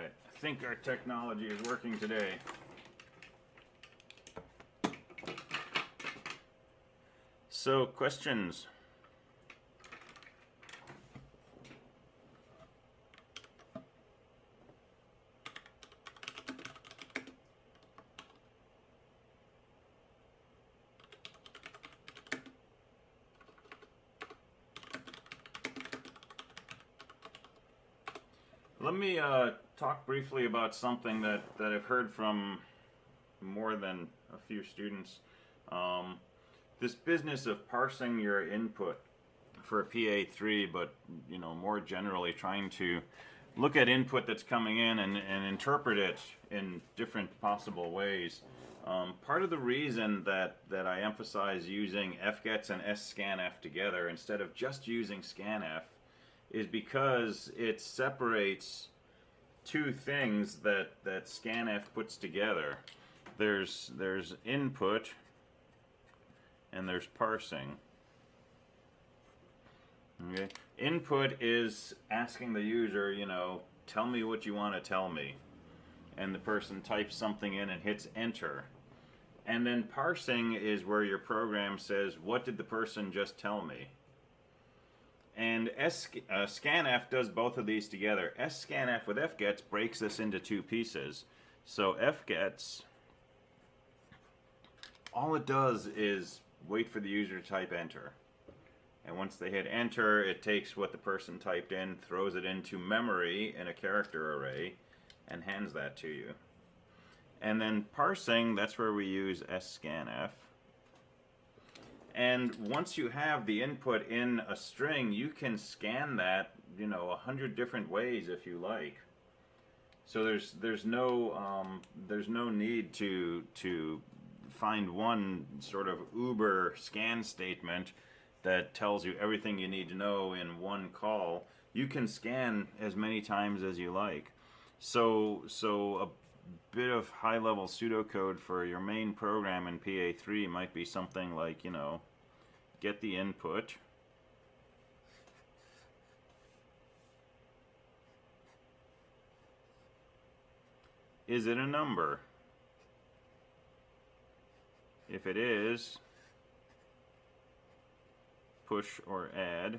Alright, I think our technology is working today. So, questions? Let me talk briefly about something that I've heard from more than a few students. This business of parsing your input for a PA3, but more generally trying to look at input that's coming in and interpret it in different possible ways. Part of the reason that I emphasize using fgets and sscanf together instead of just using scanf is because it separates two things that scanf puts together. There's input and there's parsing. Okay. Input is asking the user, tell me what you want to tell me. And the person types something in and hits enter. And then parsing is where your program says, what did the person just tell me? And scanf does both of these together. Sscanf with fgets breaks this into two pieces. So fgets, all it does is wait for the user to type enter. And once they hit enter, it takes what the person typed in, throws it into memory in a character array, and hands that to you. And then parsing, that's where we use sscanf. And once you have the input in a string, you can scan that, 100 different ways if you like. So there's no need to find one sort of uber scan statement that tells you everything you need to know in one call. You can scan as many times as you like. So a bit of high-level pseudocode for your main program in PA3 might be something like, get the input, is it a number? If it is, push or add,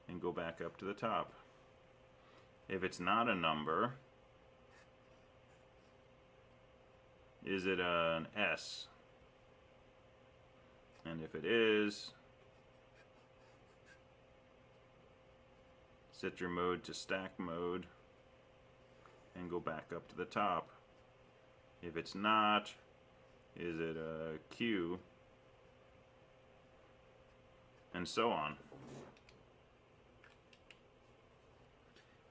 and go back up to the top. If it's not a number, is it an S? And if it is, set your mode to stack mode and go back up to the top. If it's not, is it a Q? And so on.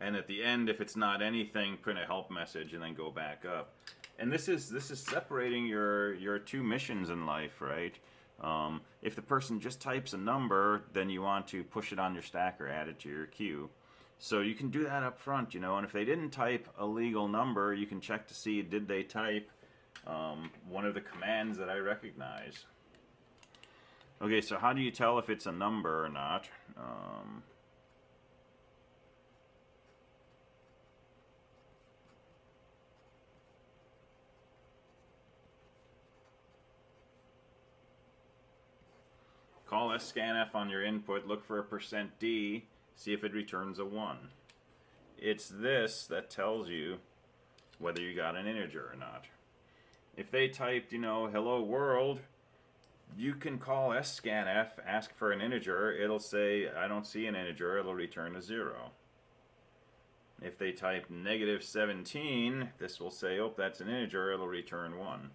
And at the end, if it's not anything, print a help message and then go back up. And this is separating your two missions in life, right? If the person just types a number, then you want to push it on your stack or add it to your queue. So you can do that up front, and if they didn't type a legal number, you can check to see, did they type one of the commands that I recognize. Okay, so how do you tell if it's a number or not? Call sscanf on your input, look for a %d, see if it returns a 1. It's this that tells you whether you got an integer or not. If they typed, hello world, you can call sscanf, ask for an integer, it'll say, I don't see an integer, it'll return a 0. If they type -17, this will say, oh, that's an integer, it'll return 1.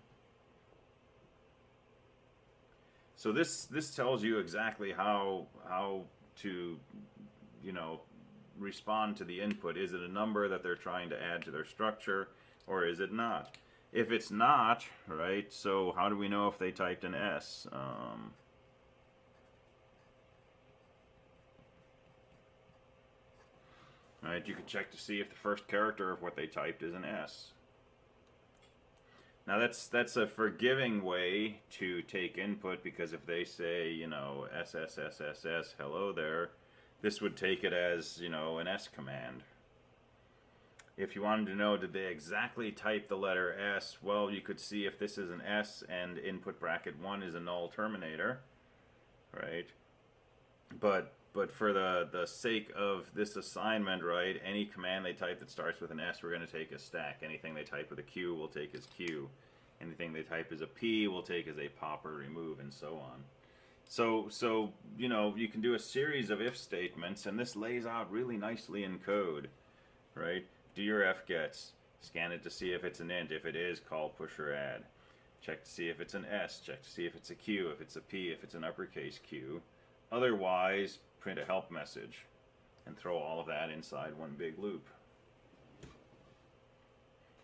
So this tells you exactly how to, respond to the input. Is it a number that they're trying to add to their structure, or is it not? If it's not, right, so how do we know if they typed an S? Right, you can check to see if the first character of what they typed is an S. Now that's a forgiving way to take input, because if they say, SSSSS, hello there, this would take it as, an S command. If you wanted to know, did they exactly type the letter S? Well, you could see if this is an S and input bracket 1 is a null terminator, right? But for the sake of this assignment, right, any command they type that starts with an S, we're going to take as stack. Anything they type with a Q, we'll take as Q. Anything they type as a P, we'll take as a pop or remove, and so on. So you know, you can do a series of if statements, and this lays out really nicely in code, right? Do your if gets, scan it to see if it's an int. If it is, call push or add. Check to see if it's an S. Check to see if it's a Q. If it's a P, if it's an uppercase Q. Otherwise, print a help message and throw all of that inside one big loop.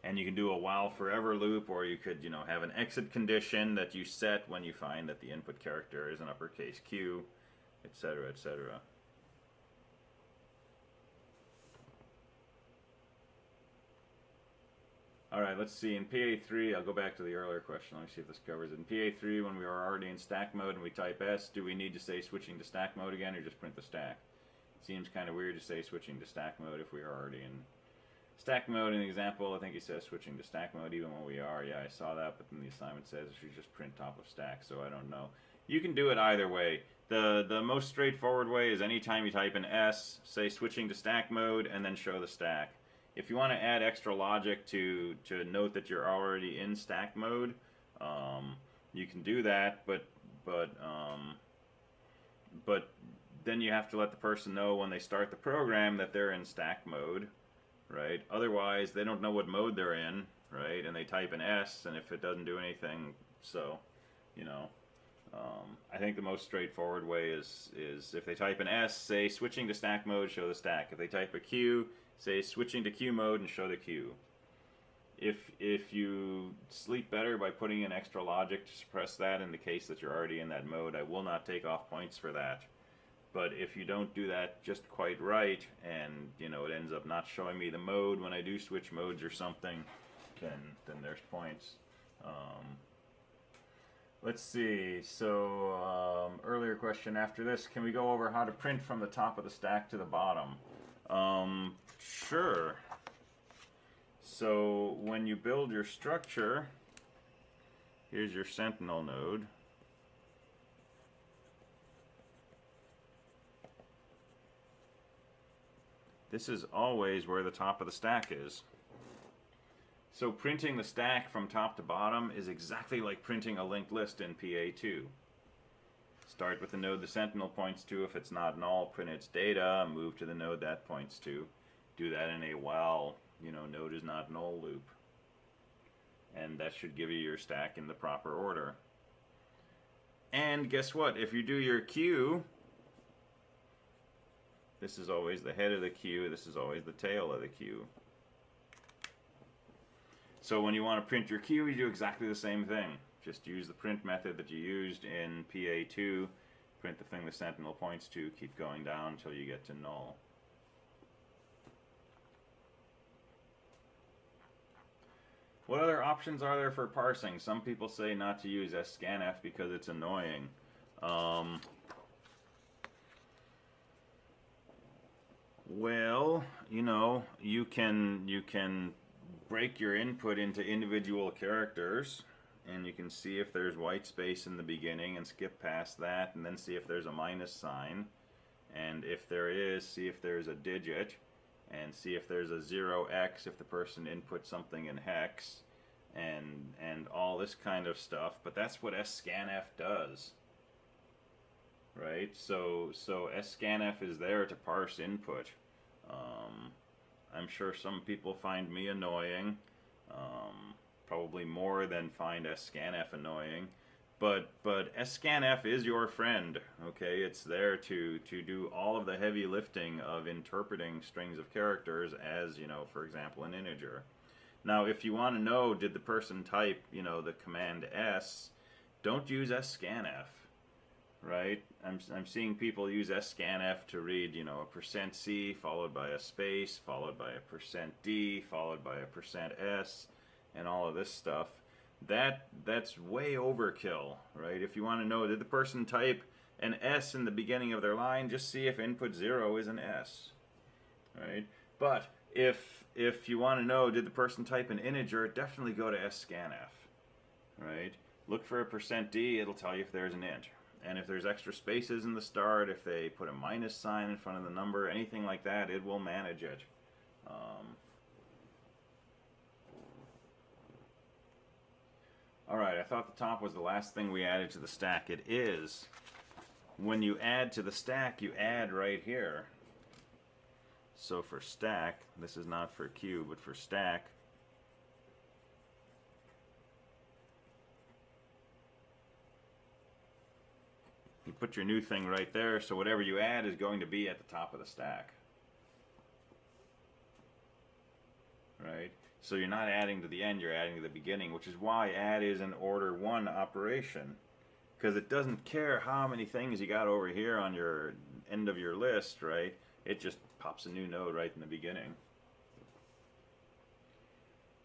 And you can do a while forever loop, or you could, you know, have an exit condition that you set when you find that the input character is an uppercase Q, etc., etc. Alright, let's see. In PA3, I'll go back to the earlier question. Let me see if this covers it. In PA3, when we are already in stack mode and we type S, do we need to say switching to stack mode again, or just print the stack? It seems kind of weird to say switching to stack mode if we are already in stack mode. In the example, I think he says switching to stack mode even when we are. Yeah, I saw that, but then the assignment says it should just print top of stack, so I don't know. You can do it either way. The most straightforward way is anytime you type in S, say switching to stack mode, and then show the stack. If you want to add extra logic to note that you're already in stack mode, you can do that, but then you have to let the person know when they start the program that they're in stack mode, right? Otherwise, they don't know what mode they're in, right? And they type an S, and if it doesn't do anything, so, you know, I think the most straightforward way is if they type an S, say switching to stack mode, show the stack. If they type a Q, say switching to Q mode and show the Q. If you sleep better by putting in extra logic to suppress that in the case that you're already in that mode, I will not take off points for that. But if you don't do that just quite right, and you know it ends up not showing me the mode when I do switch modes or something, then there's points. Let's see. So earlier question after this, can we go over how to print from the top of the stack to the bottom? Sure. So when you build your structure, here's your Sentinel node. This is always where the top of the stack is. So printing the stack from top to bottom is exactly like printing a linked list in PA2. Start with the node the Sentinel points to. If it's not null, print its data, move to the node that points to. Do that in a while, you know, node is not null loop. And that should give you your stack in the proper order. And guess what? If you do your queue, this is always the head of the queue, this is always the tail of the queue. So when you want to print your queue, you do exactly the same thing. Just use the print method that you used in PA2, print the thing the Sentinel points to, keep going down until you get to null. What other options are there for parsing? Some people say not to use sscanf because it's annoying. Well, you know, you can break your input into individual characters, and you can see if there's white space in the beginning and skip past that, and then see if there's a minus sign, and if there is, see if there's a digit, and see if there's a 0x if the person inputs something in hex, and all this kind of stuff. But that's what sscanf does, right? So sscanf is there to parse input. I'm sure some people find me annoying, probably more than find sscanf annoying, but sscanf is your friend. Okay, it's there to do all of the heavy lifting of interpreting strings of characters as, you know, for example, an integer. Now, if you want to know, did the person type, you know, the command S, don't use sscanf, right? I'm seeing people use sscanf to read, you know, a %C followed by a space, followed by a %D, followed by a %S, and all of this stuff. That's way overkill, right? If you want to know, did the person type an S in the beginning of their line, just see if input 0 is an S, right? But if you want to know, did the person type an integer, definitely go to sscanf, right? Look for a %d, it'll tell you if there's an int. And if there's extra spaces in the start, if they put a minus sign in front of the number, anything like that, it will manage it. Alright, I thought the top was the last thing we added to the stack. It is. When you add to the stack, you add right here. So for stack, this is not for queue, but for stack, you put your new thing right there, so whatever you add is going to be at the top of the stack. Right? So you're not adding to the end, you're adding to the beginning, which is why add is an order 1 operation. Because it doesn't care how many things you got over here on your end of your list, right? It just pops a new node right in the beginning.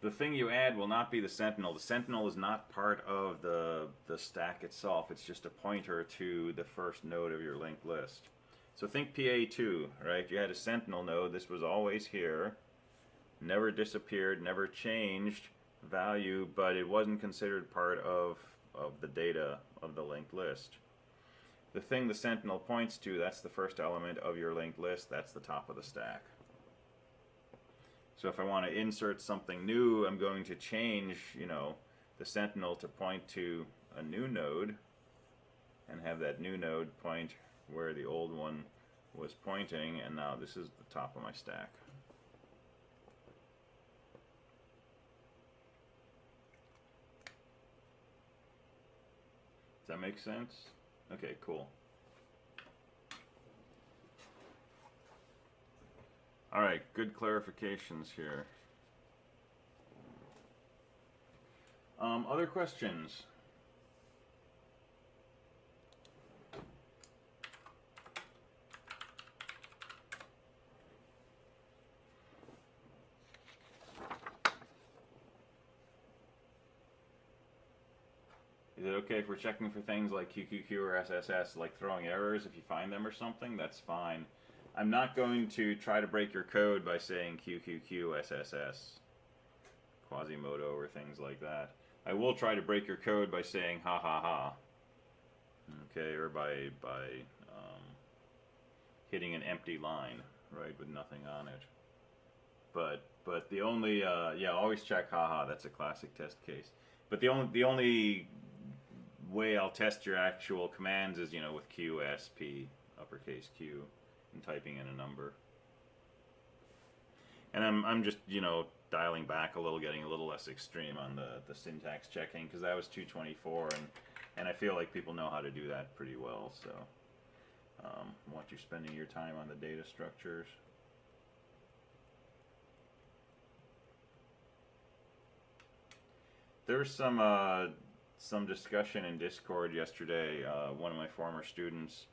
The thing you add will not be the sentinel. The sentinel is not part of the stack itself. It's just a pointer to the first node of your linked list. So think PA2, right? You had a sentinel node. This was always here. Never disappeared, never changed value, but it wasn't considered part of the data of the linked list. The thing the sentinel points to, that's the first element of your linked list. That's the top of the stack. So if I want to insert something new, I'm going to change, the sentinel to point to a new node and have that new node point where the old one was pointing, and now this is the top of my stack. Does that make sense? Okay, cool. All right, good clarifications here. Other questions? Is it okay if we're checking for things like QQQ or SSS, like throwing errors if you find them or something? That's fine. I'm not going to try to break your code by saying QQQ, SSS, Quasimodo, or things like that. I will try to break your code by saying ha ha ha. Okay, or by hitting an empty line, right, with nothing on it. But the only yeah, always check haha. That's a classic test case. But the only way I'll test your actual commands is with Q, S, P, uppercase Q, and typing in a number. And I'm just dialing back a little, getting a little less extreme on the syntax checking, because that was 224, and I feel like people know how to do that pretty well. So I want you spending your time on the data structures. There's some discussion in Discord yesterday. One of my former students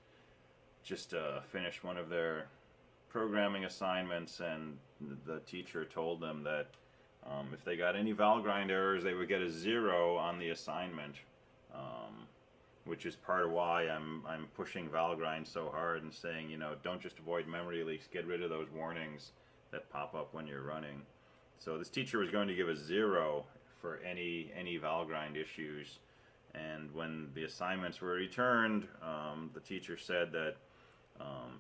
just finished one of their programming assignments, and the teacher told them that if they got any Valgrind errors, they would get a 0 on the assignment, which is part of why I'm pushing Valgrind so hard and saying, don't just avoid memory leaks, get rid of those warnings that pop up when you're running. So this teacher was going to give a 0 for any Valgrind issues, and when the assignments were returned, the teacher said that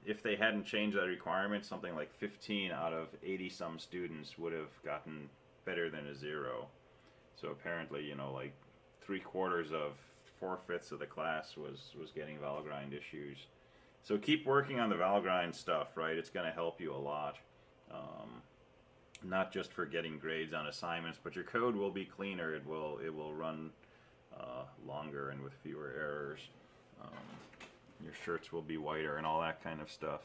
if they hadn't changed that requirement, something like 15 out of 80 some students would have gotten better than a 0. So apparently, like 3/4 of 4/5 of the class was getting Valgrind issues. So keep working on the Valgrind stuff, right? It's going to help you a lot. Not just for getting grades on assignments, but your code will be cleaner. It will run longer and with fewer errors. Your shirts will be whiter and all that kind of stuff.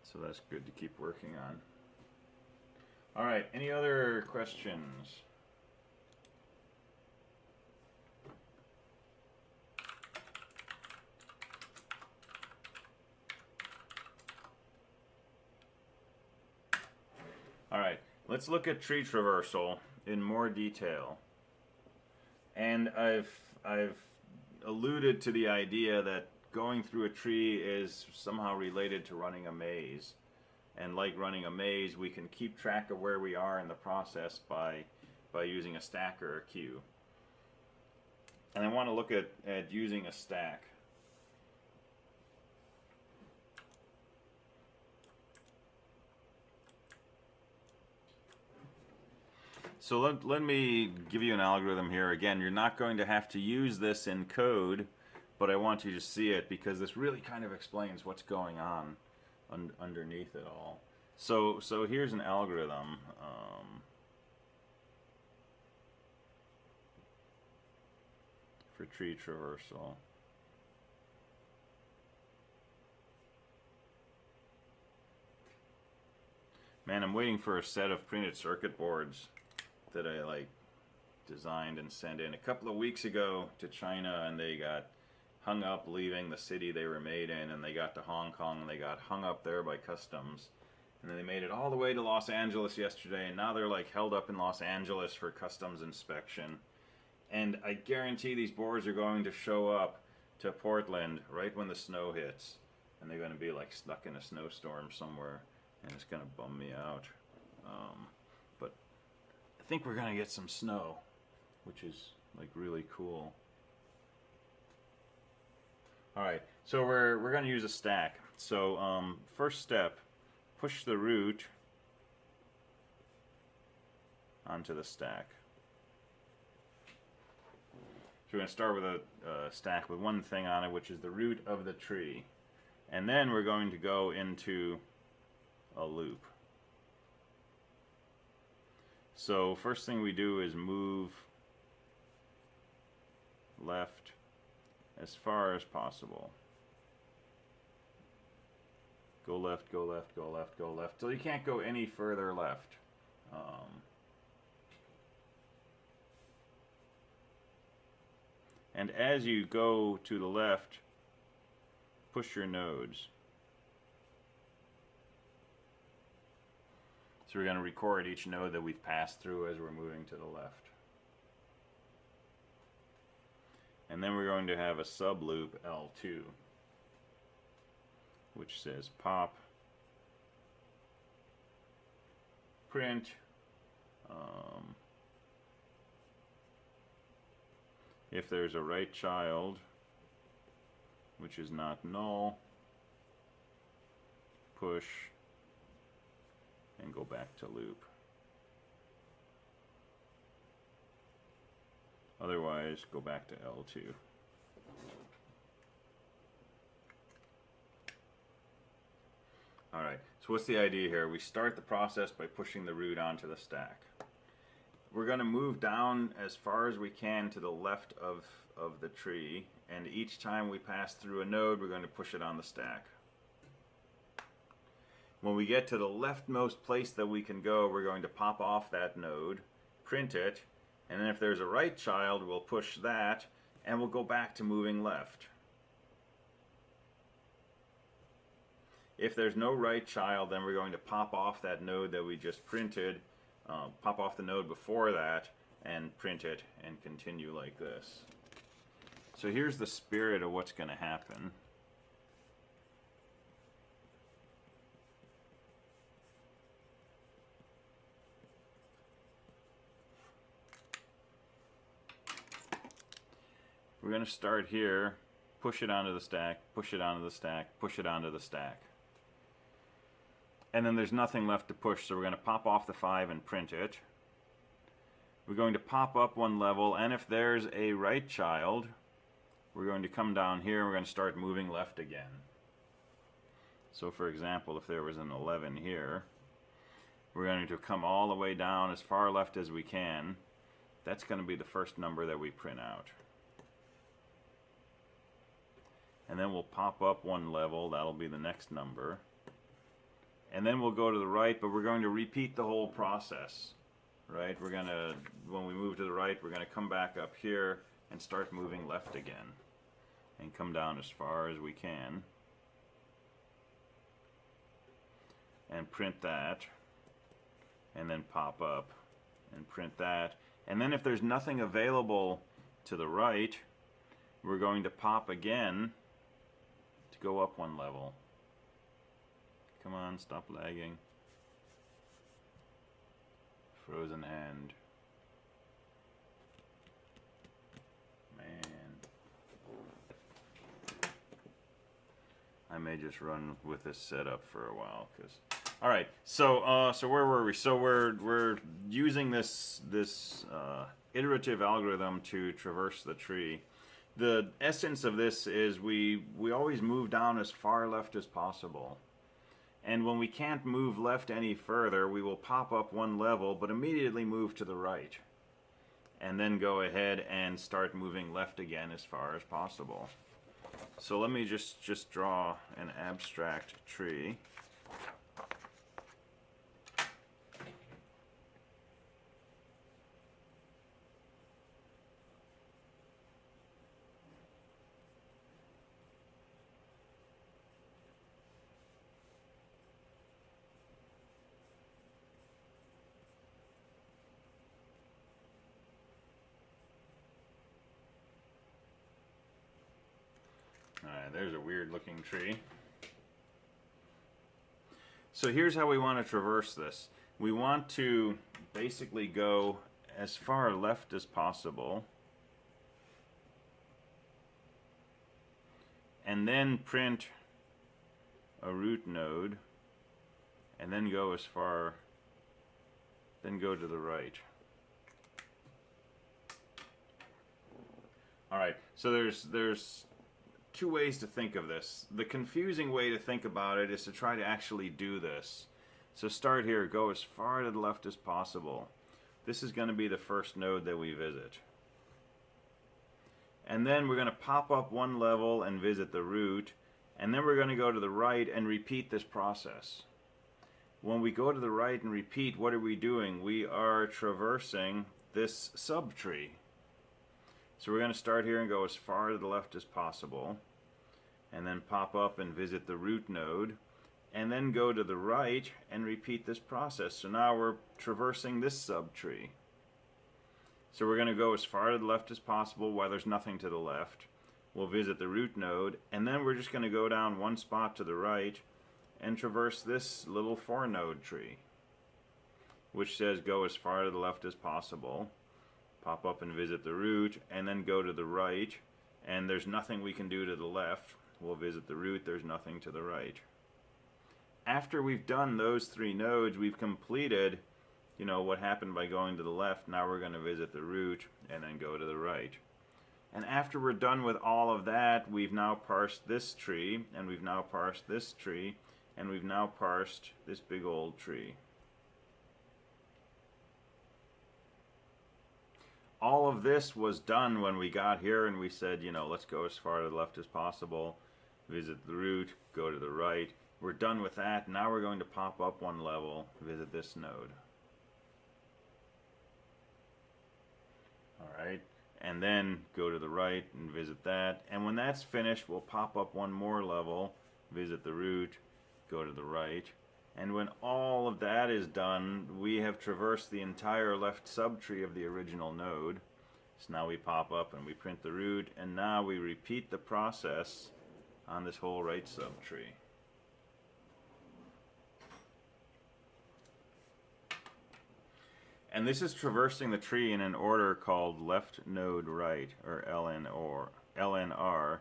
So that's good to keep working on. All right, any other questions? All right, let's look at tree traversal in more detail. And I've alluded to the idea that going through a tree is somehow related to running a maze. And like running a maze, we can keep track of where we are in the process by using a stack or a queue. And I want to look at using a stack. So let me give you an algorithm here. Again, you're not going to have to use this in code, but I want you to see it because this really kind of explains what's going on underneath it all. So here's an algorithm. For tree traversal. Man, I'm waiting for a set of printed circuit boards that I designed and sent in a couple of weeks ago to China, and they got hung up leaving the city they were made in, and they got to Hong Kong and they got hung up there by customs, and then they made it all the way to Los Angeles yesterday, and now they're held up in Los Angeles for customs inspection. And I guarantee these boards are going to show up to Portland right when the snow hits, and they're going to be stuck in a snowstorm somewhere, and it's going to bum me out. But I think we're going to get some snow, which is really cool. All right, so we're going to use a stack. So first step, push the root onto the stack. So we're going to start with a stack with one thing on it, which is the root of the tree. And then we're going to go into a loop. So first thing we do is move left as far as possible. Go left, go left, go left, go left, till you can't go any further left. And as you go to the left, push your nodes. So we're going to record each node that we've passed through as we're moving to the left. And then we're going to have a sub loop L2, which says pop, print, if there's a right child, which is not null, push, and go back to loop. Otherwise, go back to L2. Alright, so what's the idea here? We start the process by pushing the root onto the stack. We're going to move down as far as we can to the left of the tree, and each time we pass through a node, we're going to push it on the stack. When we get to the leftmost place that we can go, we're going to pop off that node, print it, and then if there's a right child, we'll push that, and we'll go back to moving left. If there's no right child, then we're going to pop off that node that we just printed, pop off the node before that, and print it, and continue like this. So here's the spirit of what's going to happen. We're going to start here, push it onto the stack, push it onto the stack, push it onto the stack. And then there's nothing left to push, so we're going to pop off the 5 and print it. We're going to pop up one level, and if there's a right child, we're going to come down here and we're going to start moving left again. So for example, if there was an 11 here, we're going to come all the way down as far left as we can. That's going to be the first number that we print out. And then we'll pop up one level, that'll be the next number. And then we'll go to the right, but we're going to repeat the whole process, right? We're going to, when we move to the right, we're going to come back up here and start moving left again. And come down as far as we can. And print that. And then pop up and print that. And then if there's nothing available to the right, we're going to pop again to go up one level. Come on. on, stop lagging. Frozen end. Man. I may just run with this setup for a while, because... Alright, so where were we? So we're using this iterative algorithm to traverse the tree. The essence of this is we always move down as far left as possible. And when we can't move left any further, we will pop up one level, but immediately move to the right. And then go ahead and start moving left again as far as possible. So let me just draw an abstract tree. Alright, there's a weird looking tree. So here's how we want to traverse this. We want to basically go as far left as possible, and then print a root node, and then go as far, then go to the right. Alright, so there's two ways to think of this. The confusing way to think about it is to try to actually do this. So start here, go as far to the left as possible. This is going to be the first node that we visit. And then we're going to pop up one level and visit the root, and then we're going to go to the right and repeat this process. When we go to the right and repeat, what are we doing? We are traversing this subtree. So we're going to start here and go as far to the left as possible, and then pop up and visit the root node, and then go to the right and repeat this process. So now we're traversing this subtree. So we're going to go as far to the left as possible while there's nothing to the left. We'll visit the root node, and then we're just going to go down one spot to the right and traverse this little 4-node tree, which says go as far to the left as possible. Pop up and visit the root, and then go to the right, and there's nothing we can do to the left. We'll visit the root, there's nothing to the right. After we've done those 3 nodes, we've completed, you know, what happened by going to the left. Now we're going to visit the root, and then go to the right. And after we're done with all of that, we've now parsed this tree, and we've now parsed this tree, and we've now parsed this big old tree. All of this was done when we got here and we said, you know, let's go as far to the left as possible, visit the root, go to the right. We're done with that. Now we're going to pop up one level, visit this node. Alright, and then go to the right and visit that. And when that's finished, we'll pop up one more level, visit the root, go to the right. And when all of that is done, we have traversed the entire left subtree of the original node. So now we pop up and we print the root, and now we repeat the process on this whole right subtree. And this is traversing the tree in an order called left node right, or LNR,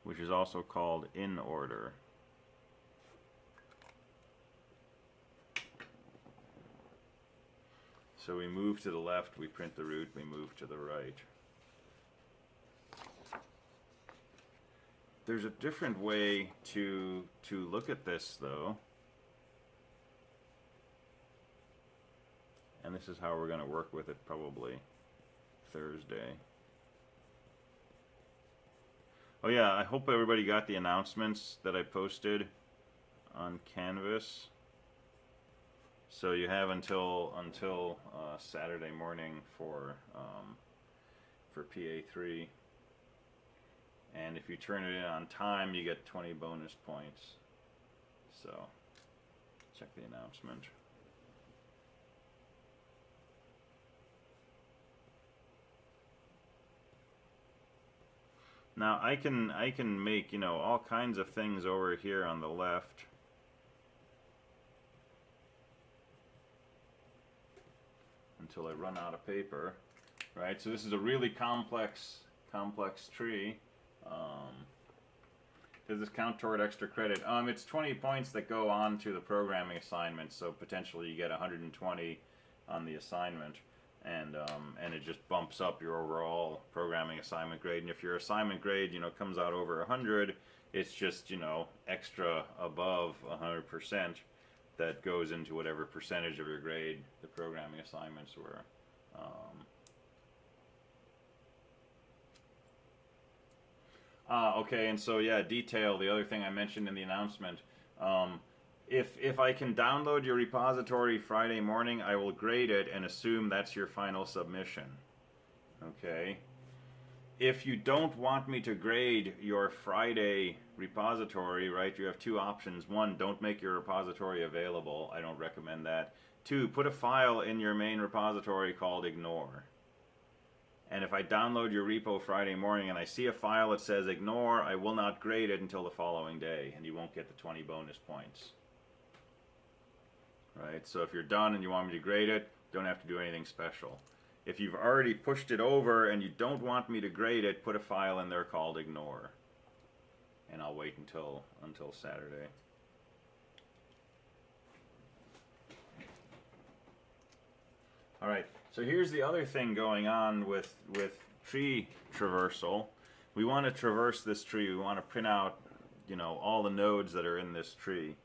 which is also called in order. So we move to the left, we print the root, we move to the right. There's a different way to look at this, though. And this is how we're going to work with it probably Thursday. Oh yeah, I hope everybody got the announcements that I posted on Canvas. So you have until Saturday morning for PA3, and if you turn it in on time, you get 20 bonus points. So check the announcement. Now I can make, you know, all kinds of things over here on the left. until I run out of paper, right? So this is a really complex tree. Does this count toward extra credit? It's 20 points that go on to the programming assignment, so potentially you get 120 on the assignment, and it just bumps up your overall programming assignment grade. And if your assignment grade, comes out over 100, it's just, extra above 100% that goes into whatever percentage of your grade the programming assignments were. Okay, and so yeah, detail, the other thing I mentioned in the announcement. If I can download your repository Friday morning, I will grade it and assume that's your final submission. Okay? If you don't want me to grade your Friday repository, right, you have two options. One, don't make your repository available. I don't recommend that. Two, put a file in your main repository called ignore. And if I download your repo Friday morning and I see a file that says ignore, I will not grade it until the following day, and you won't get the 20 bonus points. Right? So if you're done and you want me to grade it, don't have to do anything special. If you've already pushed it over and you don't want me to grade it, put a file in there called ignore. And I'll wait until Saturday. All right. So here's the other thing going on with tree traversal. We want to traverse this tree. We want to print out, all the nodes that are in this tree.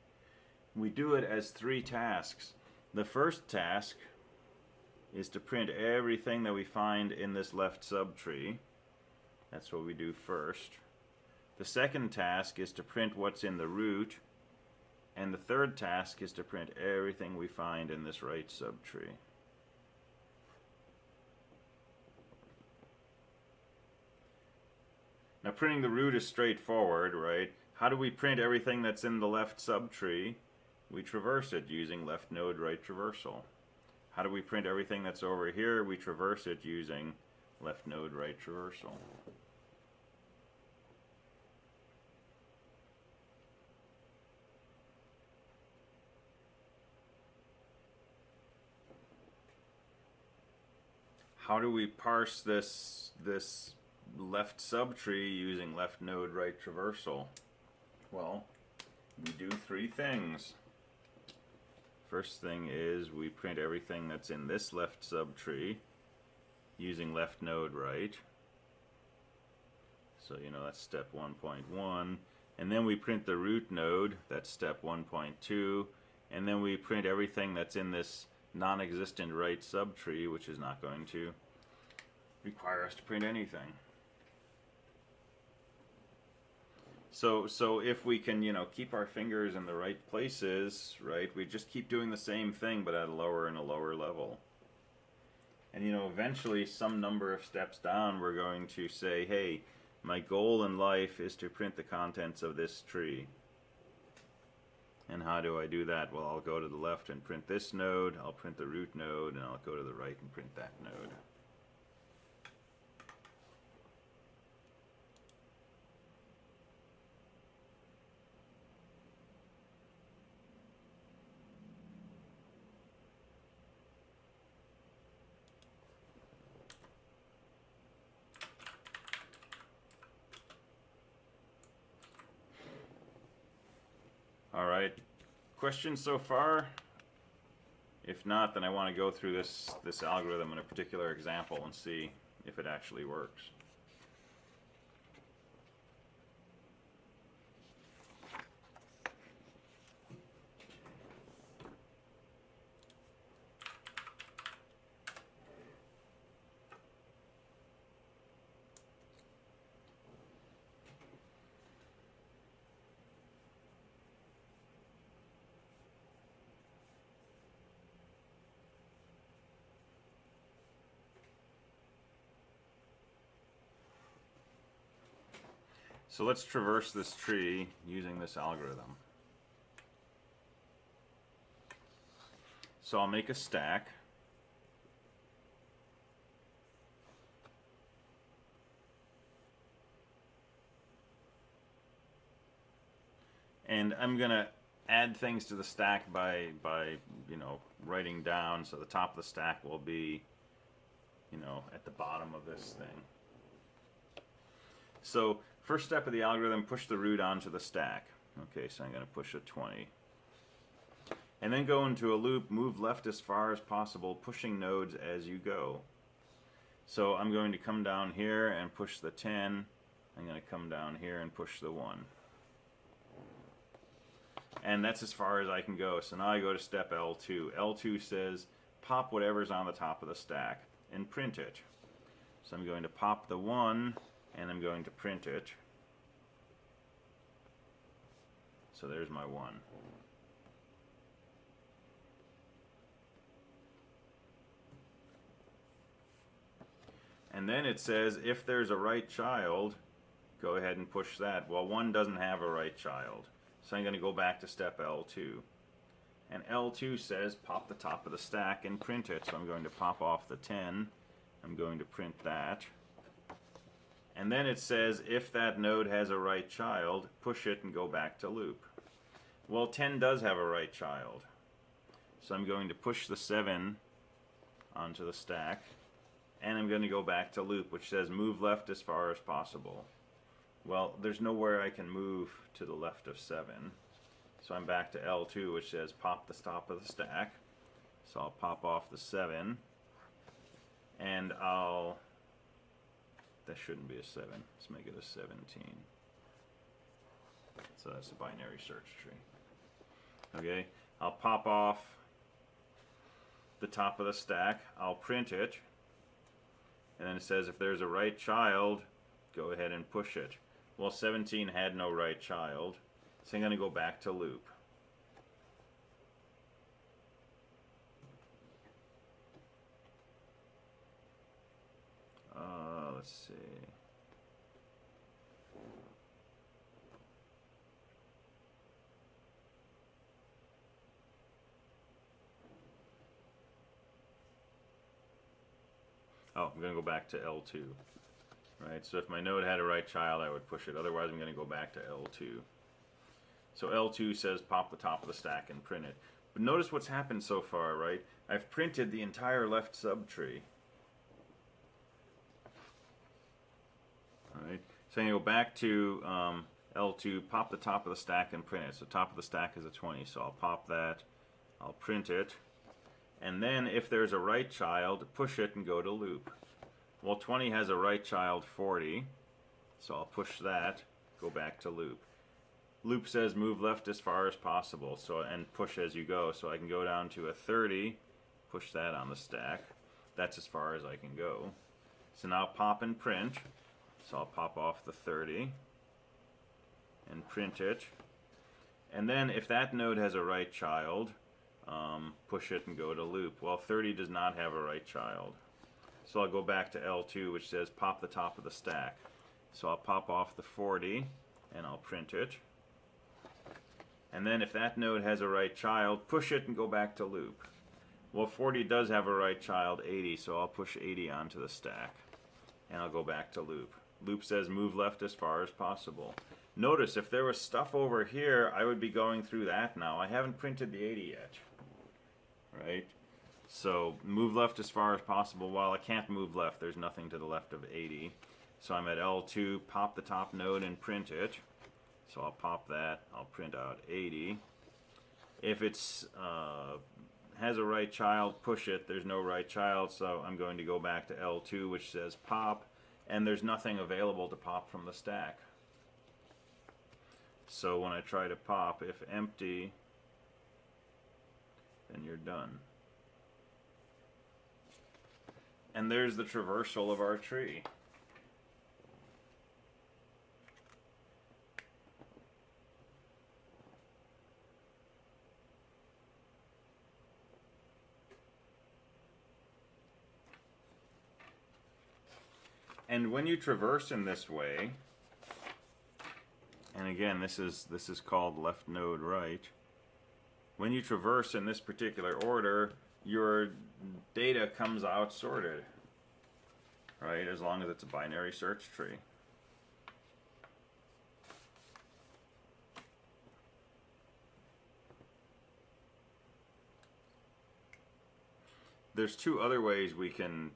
We do it as 3 tasks. The first task is to print everything that we find in this left subtree. That's what we do first. The second task is to print what's in the root. And the third task is to print everything we find in this right subtree. Now printing the root is straightforward, right? How do we print everything that's in the left subtree? We traverse it using left node right traversal. How do we print everything that's over here? We traverse it using left node right traversal. How do we parse this left subtree using left node right traversal? Well, we do 3 things. First thing is we print everything that's in this left subtree using left node right. So that's step 1.1. And then we print the root node, that's step 1.2. And then we print everything that's in this non-existent right subtree, which is not going to require us to print anything. So if we can, keep our fingers in the right places, right, we just keep doing the same thing but at a lower and a lower level. And, eventually some number of steps down we're going to say, hey, my goal in life is to print the contents of this tree. And how do I do that? Well, I'll go to the left and print this node, I'll print the root node, and I'll go to the right and print that node. All right, questions so far? If not, then I want to go through this algorithm in a particular example and see if it actually works. So let's traverse this tree using this algorithm. So I'll make a stack. And I'm going to add things to the stack by you know, writing down, so the top of the stack will be, you know, at the bottom of this thing. So first step of the algorithm, push the root onto the stack. Okay, so I'm going to push a 20. And then go into a loop, move left as far as possible, pushing nodes as you go. So I'm going to come down here and push the 10. I'm going to come down here and push the 1. And that's as far as I can go. So now I go to step L2. L2 says pop whatever's on the top of the stack and print it. So I'm going to pop the 1 and I'm going to print it. So there's my 1. And then it says if there's a right child, go ahead and push that. Well, 1 doesn't have a right child. So I'm going to go back to step L2. And L2 says pop the top of the stack and print it. So I'm going to pop off the 10. I'm going to print that. And then it says if that node has a right child, push it and go back to loop. Well, 10 does have a right child. So I'm going to push the 7 onto the stack. And I'm going to go back to loop, which says move left as far as possible. Well, there's nowhere I can move to the left of 7. So I'm back to L2, which says pop the top of the stack. So I'll pop off the 7. And I'll... that shouldn't be a 7. Let's make it a 17. So that's a binary search tree. Okay, I'll pop off the top of the stack. I'll print it. And then it says if there's a right child, go ahead and push it. Well, 17 had no right child, so I'm going to go back to loop. Let's see. Oh, I'm going to go back to L2. Right, so if my node had a right child, I would push it. Otherwise, I'm going to go back to L2. So L2 says pop the top of the stack and print it. But notice what's happened so far, right? I've printed the entire left subtree. Alright, so I'm going to go back to L2, pop the top of the stack and print it. So top of the stack is a 20, so I'll pop that, I'll print it. And then if there's a right child, push it and go to loop. Well, 20 has a right child 40, so I'll push that, go back to loop. Loop says move left as far as possible, so and push as you go. So I can go down to a 30, push that on the stack. That's as far as I can go. So now pop and print. So I'll pop off the 30 and print it. And then if that node has a right child, push it and go to loop. Well, 30 does not have a right child. So I'll go back to L2, which says pop the top of the stack. So I'll pop off the 40 and I'll print it. And then if that node has a right child, push it and go back to loop. Well, 40 does have a right child, 80, so I'll push 80 onto the stack. And I'll go back to loop. Loop says move left as far as possible. Notice if there was stuff over here, I would be going through that now. I haven't printed the 80 yet. Right? So move left as far as possible. Well, I can't move left. There's nothing to the left of 80. So I'm at L2, pop the top node and print it. So I'll pop that. I'll print out 80. If it's has a right child, push it. There's no right child, so I'm going to go back to L2, which says pop, and there's nothing available to pop from the stack. So when I try to pop, if empty, then you're done. And there's the traversal of our tree. And when you traverse in this way, and again this is called left node right, when you traverse in this particular order, your data comes out sorted, right, as long as it's a binary search tree. there's two other ways we can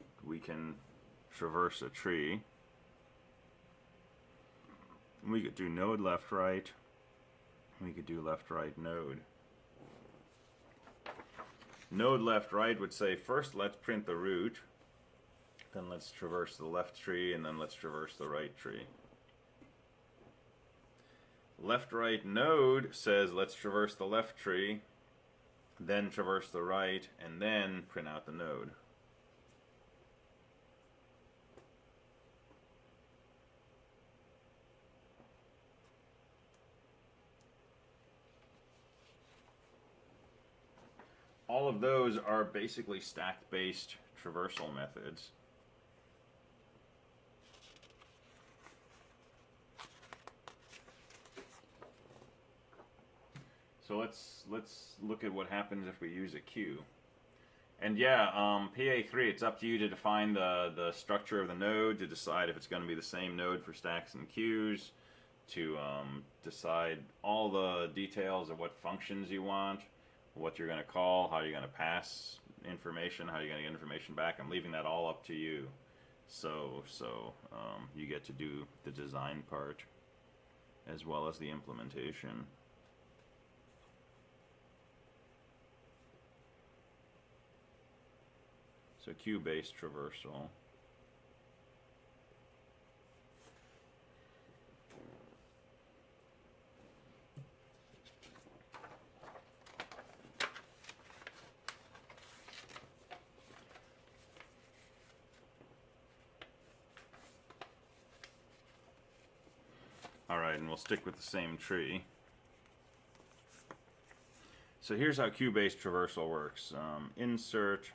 traverse a tree. We could do node left right. We could do left right node. Node left right would say first let's print the root, then let's traverse the left tree, and then let's traverse the right tree. Left right node says let's traverse the left tree, then traverse the right, and then print out the node. All of those are basically stack-based traversal methods. So let's look at what happens if we use a queue. And yeah, PA3, it's up to you to define the structure of the node, to decide if it's going to be the same node for stacks and queues, to decide all the details of what functions you want, what you're going to call, how you're going to pass information, how you're going to get information back. I'm leaving that all up to you. So you get to do the design part as well as the implementation. So Cubase Traversal. Alright, and we'll stick with the same tree. So here's how Cubase Traversal works. Insert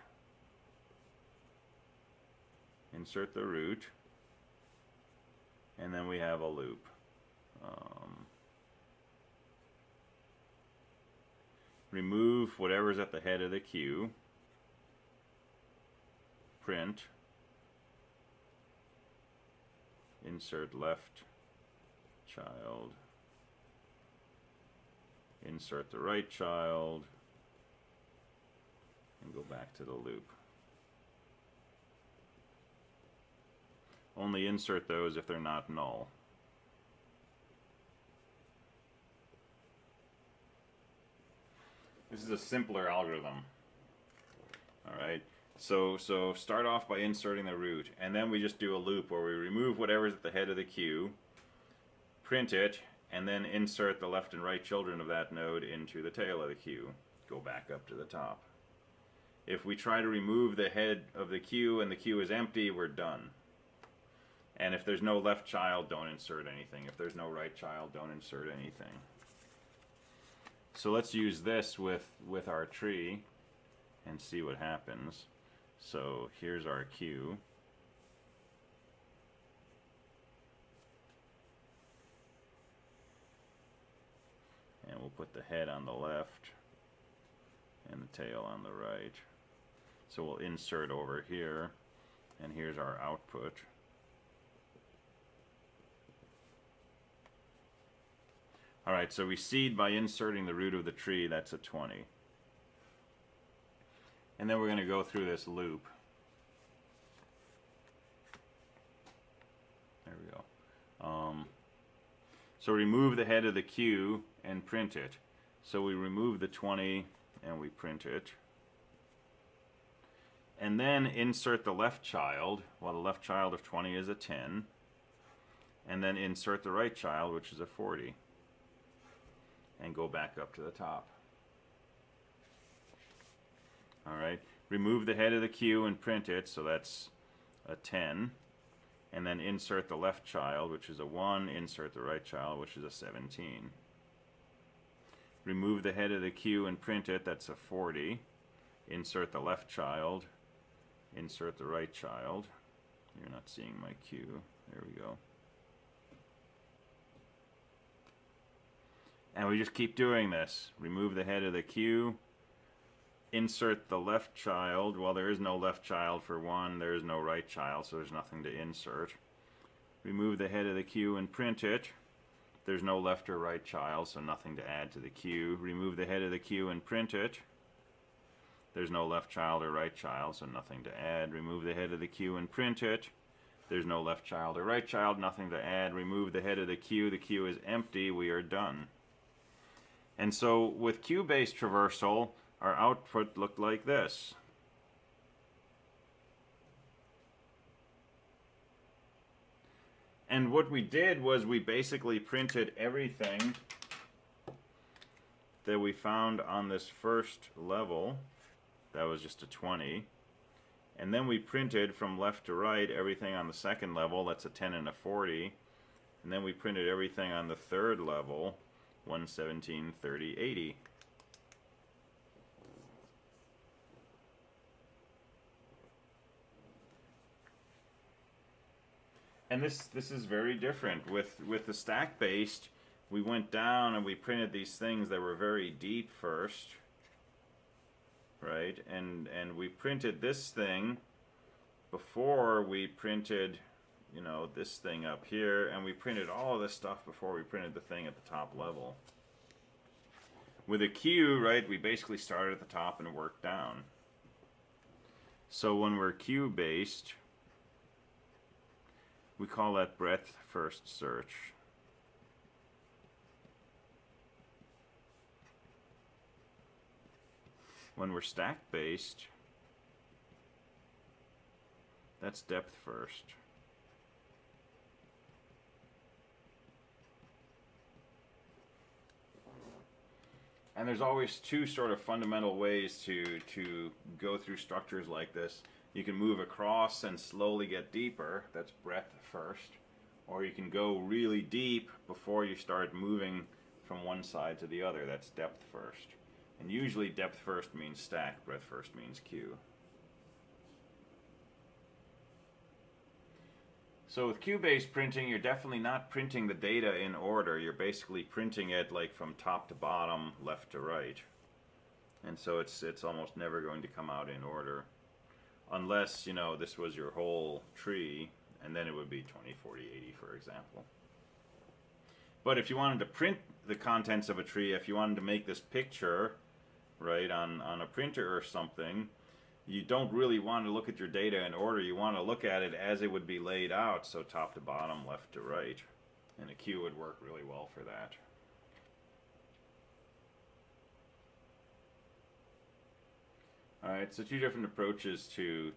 the root, and then we have a loop. Remove whatever's at the head of the queue, print, insert left child, insert the right child, and go back to the loop. Only insert those if they're not null. This is a simpler algorithm. Alright, so start off by inserting the root, and then we just do a loop where we remove whatever's at the head of the queue, print it, and then insert the left and right children of that node into the tail of the queue. Go back up to the top. If we try to remove the head of the queue and the queue is empty, we're done. And if there's no left child, don't insert anything. If there's no right child, don't insert anything. So let's use this with our tree and see what happens. So here's our queue. And we'll put the head on the left and the tail on the right. So we'll insert over here, and here's our output. Alright, so we seed by inserting the root of the tree, that's a 20. And then we're going to go through this loop. There we go. So remove the head of the queue and print it. So we remove the 20 and we print it. And then insert the left child. Well, the left child of 20 is a 10. And then insert the right child, which is a 40. And go back up to the top. Alright, remove the head of the queue and print it, so that's a 10. And then insert the left child, which is a 1, insert the right child, which is a 17. Remove the head of the queue and print it, that's a 40. Insert the left child, insert the right child. You're not seeing my queue. There we go. And we just keep doing this. Remove the head of the queue, insert the left child. Well, there is no left child for 1, there is no right child, so there's nothing to insert. Remove the head of the queue and print it. There's no left or right child, so nothing to add to the queue. Remove the head of the queue and print it. There's no left child or right child, so nothing to add. Remove the head of the queue and print it. There's no left child or right child, nothing to add. Remove the head of the queue is empty, we are done. And so with Cubase Traversal, our output looked like this. And what we did was we basically printed everything that we found on this first level. That was just a 20. And then we printed from left to right everything on the second level. That's a 10 and a 40. And then we printed everything on the third level, 117, 30, 80. And this is very different. With the stack based, we went down and we printed these things that were very deep first, right? And we printed this thing before we printed, you know, this thing up here, and we printed all of this stuff before we printed the thing at the top level. With a queue, right, we basically started at the top and worked down. So when we're queue based, we call that breadth first search. When we're stack based, that's depth first. And there's always two sort of fundamental ways to go through structures like this. You can move across and slowly get deeper, that's breadth first, or you can go really deep before you start moving from one side to the other, that's depth first. And usually depth first means stack, breadth first means queue. So with queue-based printing, you're definitely not printing the data in order, you're basically printing it like from top to bottom, left to right. And so it's almost never going to come out in order. Unless, you know, this was your whole tree, and then it would be 20, 40, 80, for example. But if you wanted to print the contents of a tree, if you wanted to make this picture, right, on a printer or something, you don't really want to look at your data in order. You want to look at it as it would be laid out, so top to bottom, left to right. And a queue would work really well for that. Alright, so two different approaches to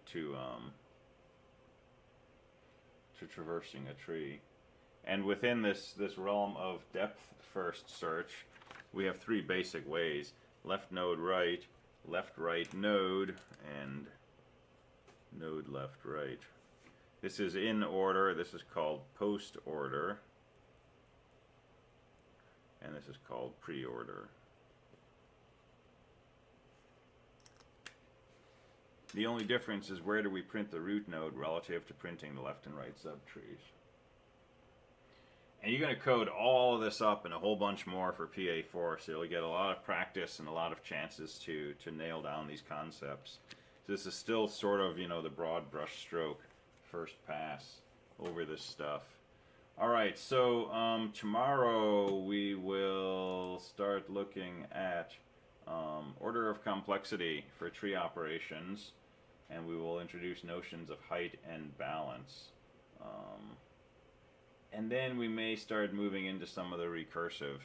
traversing a tree. And within this realm of depth first search, we have three basic ways. Left node right, left right node, and node left right. This is in order, this is called post order, and this is called pre-order. The only difference is where do we print the root node relative to printing the left and right subtrees. And you're going to code all of this up and a whole bunch more for PA4, so you'll get a lot of practice and a lot of chances to nail down these concepts. So this is still sort of, you know, the broad brush stroke first pass over this stuff. Alright, so tomorrow we will start looking at order of complexity for tree operations, and we will introduce notions of height and balance. And then we may start moving into some of the recursive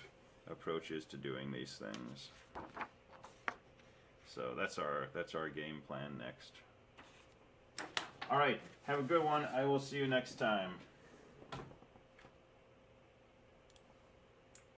approaches to doing these things. So that's our game plan next. All right, have a good one. I will see you next time.